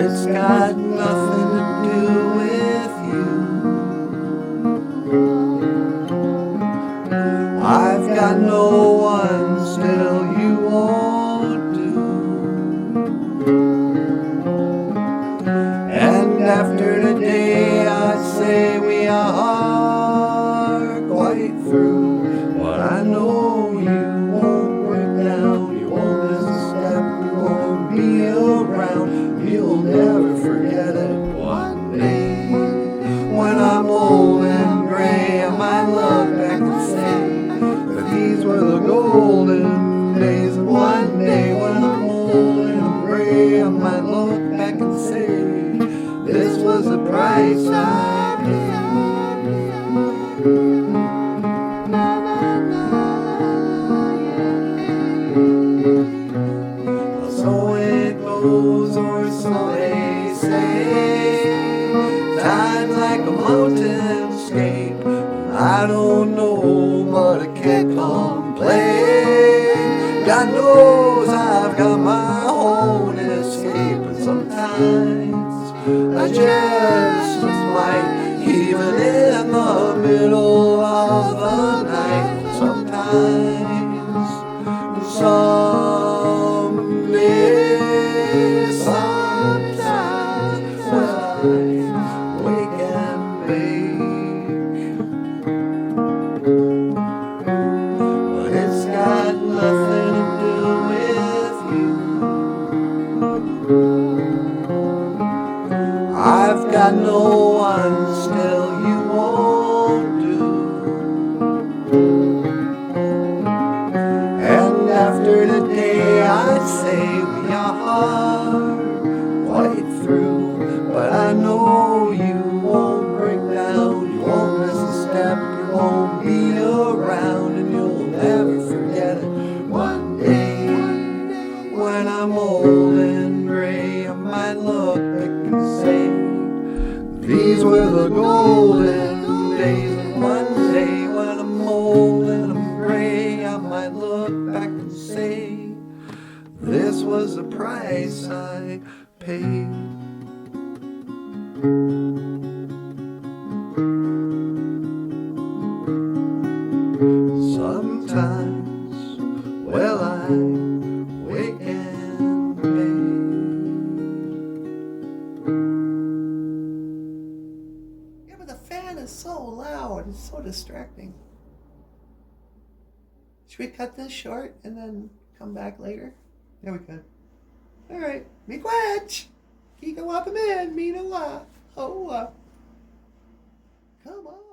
it's got nothing to do with you. I've got no one, still you won't do. And after today I'd say we are quite through. But I know you won't break down, you won't miss a step, you won't be around. You'll never forget it one day. When I'm old and gray, I might look back and say that these were the golden days. And one day when I'm old and I'm gray, I might look back and say this was the price I paid. So it goes, or so they say. Time's like a mountainscape. I don't know, but I can't complain. God knows I've got my own escape, and sometimes I just might, even in the middle of the night. Sometimes, someday, sometimes, when I wake and bake. But it's got nothing to do with you. I've got no one, still you won't do. And after today I'd say we are quite through. But I know you won't break down, you won't miss a step, you won't be around, and you'll never forget it one day. When I'm old and gray, I might look back and say these were the golden days. And one day when I'm old and I'm gray, I might look back and say this was the price I paid. Sometimes, well, I wake and bake. Yeah, but the fan is so loud, it's so distracting. Should we cut this short and then come back later? Yeah, we could. All right, be quiet. Kika wapa man, mina wa. Oh, come on.